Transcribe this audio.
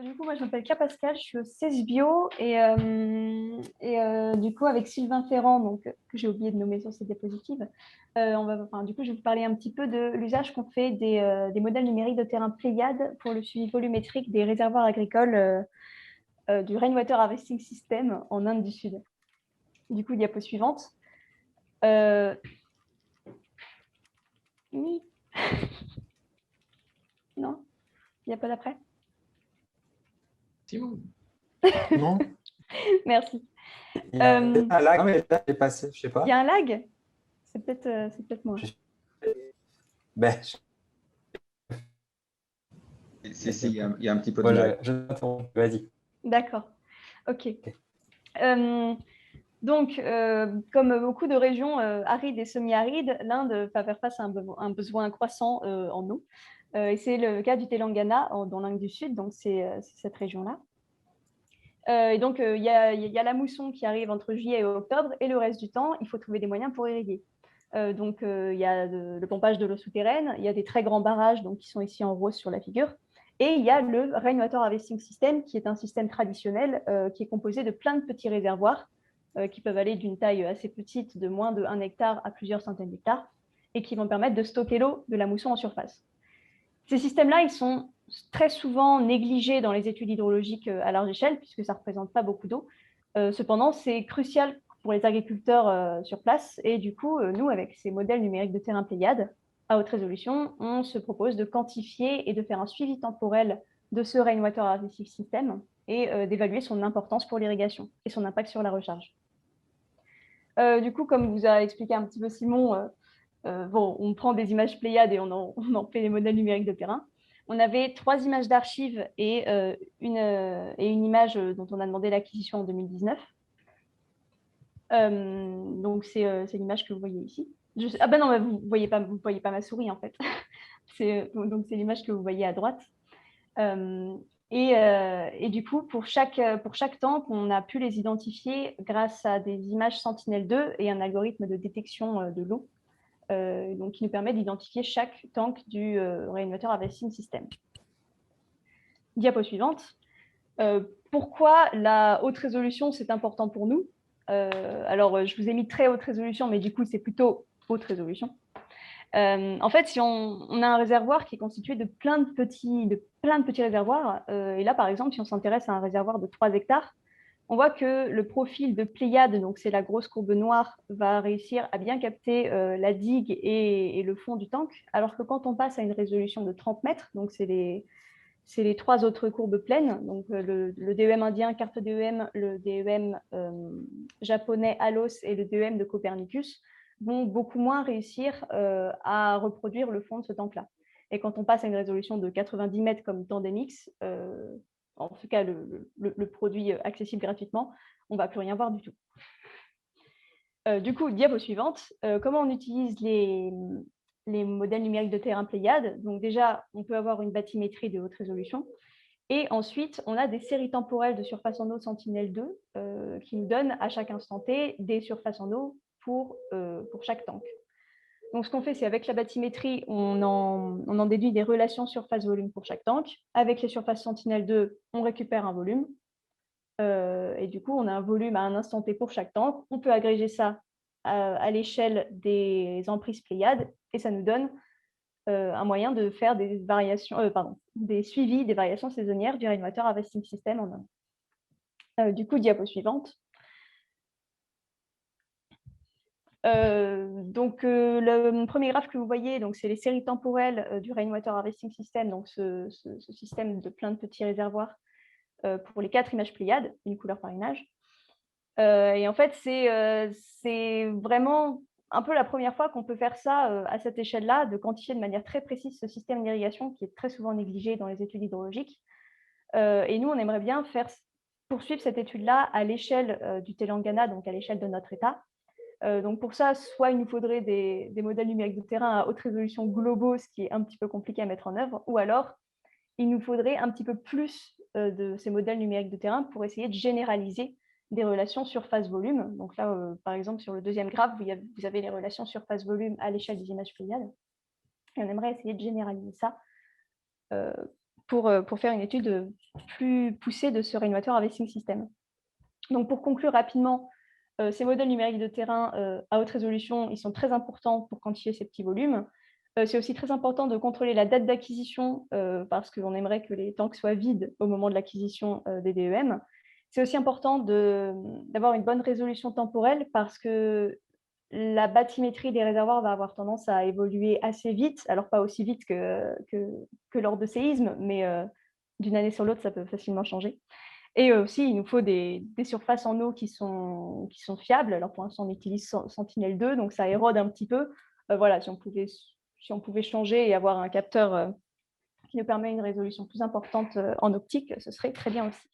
Du coup, moi, je m'appelle Claire Pascal, je suis au CESBio du coup, avec Sylvain Ferrand, donc, que j'ai oublié de nommer sur ces diapositives, du coup, je vais vous parler un petit peu de l'usage qu'on fait des modèles numériques de terrain Pléiade pour le suivi volumétrique des réservoirs agricoles du Rainwater Harvesting System en Inde du Sud. Du coup, diapo suivante. Oui. Non, il n'y a pas d'après. Non, Merci. il y a un lag, mais là, j'ai passé, je sais Il pas. y a un lag? C'est peut-être moi. Ben, Si, il y a un petit peu de moi, lag. je t'attends. Vas-y. D'accord. OK. Comme beaucoup de régions arides et semi-arides, l'Inde va faire face à un besoin croissant en eau. Et c'est le cas du Telangana, dans l'Inde du Sud, donc c'est cette région-là. Il y a la mousson qui arrive entre juillet et octobre, et le reste du temps, il faut trouver des moyens pour irriguer. Il y a le pompage de l'eau souterraine, il y a des très grands barrages donc, qui sont ici en rose sur la figure, et il y a le Rainwater Harvesting System, qui est un système traditionnel qui est composé de plein de petits réservoirs qui peuvent aller d'une taille assez petite, de moins de 1 hectare à plusieurs centaines d'hectares, et qui vont permettre de stocker l'eau de la mousson en surface. Ces systèmes-là, ils sont très souvent négligés dans les études hydrologiques à large échelle, puisque ça ne représente pas beaucoup d'eau. Cependant, c'est crucial pour les agriculteurs sur place. Et du coup, nous, avec ces modèles numériques de terrain Pléiade, à haute résolution, on se propose de quantifier et de faire un suivi temporel de ce Rainwater Harvesting System et d'évaluer son importance pour l'irrigation et son impact sur la recharge. Du coup, comme vous a expliqué un petit peu Simon, on prend des images Pléiades et on en fait des modèles numériques de terrain. On avait 3 images d'archives et une image dont on a demandé l'acquisition en 2019. C'est l'image que vous voyez ici. Ah ben non, vous voyez pas ma souris en fait. Donc c'est l'image que vous voyez à droite. Du coup, pour chaque temple, on a pu les identifier grâce à des images Sentinel-2 et un algorithme de détection de l'eau. Qui nous permet d'identifier chaque tank du Rainwater Harvesting System. Diapo suivante. Pourquoi la haute résolution, c'est important pour nous? Je vous ai mis très haute résolution, mais du coup, c'est plutôt haute résolution. En fait, si on a un réservoir qui est constitué de plein de petits réservoirs, et là, par exemple, si on s'intéresse à un réservoir de 3 hectares, on voit que le profil de Pléiade, donc c'est la grosse courbe noire, va réussir à bien capter la digue et le fond du tank, alors que quand on passe à une résolution de 30 mètres, donc c'est les 3 autres courbes pleines, donc le DEM indien, carte DEM, le DEM japonais ALOS et le DEM de Copernicus, vont beaucoup moins réussir à reproduire le fond de ce tank-là. Et quand on passe à une résolution de 90 mètres comme TandemX, en tout cas le produit accessible gratuitement, on ne va plus rien voir du tout. Du coup, diapo suivante, comment on utilise les modèles numériques de terrain Pléiade? Donc déjà, on peut avoir une bathymétrie de haute résolution. Et ensuite, on a des séries temporelles de surface en eau Sentinel-2 qui nous donnent à chaque instant T des surfaces en eau pour chaque tank. Donc, ce qu'on fait, c'est avec la bathymétrie, on en déduit des relations surface-volume pour chaque tank. Avec les surfaces Sentinel-2, on récupère un volume. Et du coup, on a un volume à un instant T pour chaque tank. On peut agréger ça à l'échelle des emprises Pléiades et ça nous donne un moyen de faire des suivis des variations saisonnières du Rainwater Harvesting System en Inde. Du coup, diapo suivante. Le premier graphe que vous voyez, c'est les séries temporelles du Rainwater Harvesting System, donc ce système de plein de petits réservoirs pour les 4 images Pléiades, une couleur par image. Et en fait, c'est vraiment un peu la première fois qu'on peut faire ça à cette échelle-là, de quantifier de manière très précise ce système d'irrigation qui est très souvent négligé dans les études hydrologiques. Et nous, on aimerait bien poursuivre cette étude-là à l'échelle du Telangana, donc à l'échelle de notre État. Donc pour ça, soit il nous faudrait des modèles numériques de terrain à haute résolution globaux, ce qui est un petit peu compliqué à mettre en œuvre, ou alors il nous faudrait un petit peu plus de ces modèles numériques de terrain pour essayer de généraliser des relations surface-volume. Donc là, par exemple, sur le deuxième graphe, vous avez les relations surface-volume à l'échelle des images Pléiades. Et on aimerait essayer de généraliser ça pour faire une étude plus poussée de ce Rainwater Harvesting System. Donc, pour conclure rapidement, ces modèles numériques de terrain à haute résolution, ils sont très importants pour quantifier ces petits volumes. C'est aussi très important de contrôler la date d'acquisition parce qu'on aimerait que les tanks soient vides au moment de l'acquisition des DEM. C'est aussi important d'avoir une bonne résolution temporelle parce que la bathymétrie des réservoirs va avoir tendance à évoluer assez vite, alors pas aussi vite que lors de séismes, mais d'une année sur l'autre, ça peut facilement changer. Et aussi, il nous faut des surfaces en eau qui sont fiables. Alors pour l'instant, on utilise Sentinel-2, donc ça érode un petit peu. Voilà, si on pouvait changer et avoir un capteur qui nous permet une résolution plus importante en optique, ce serait très bien aussi.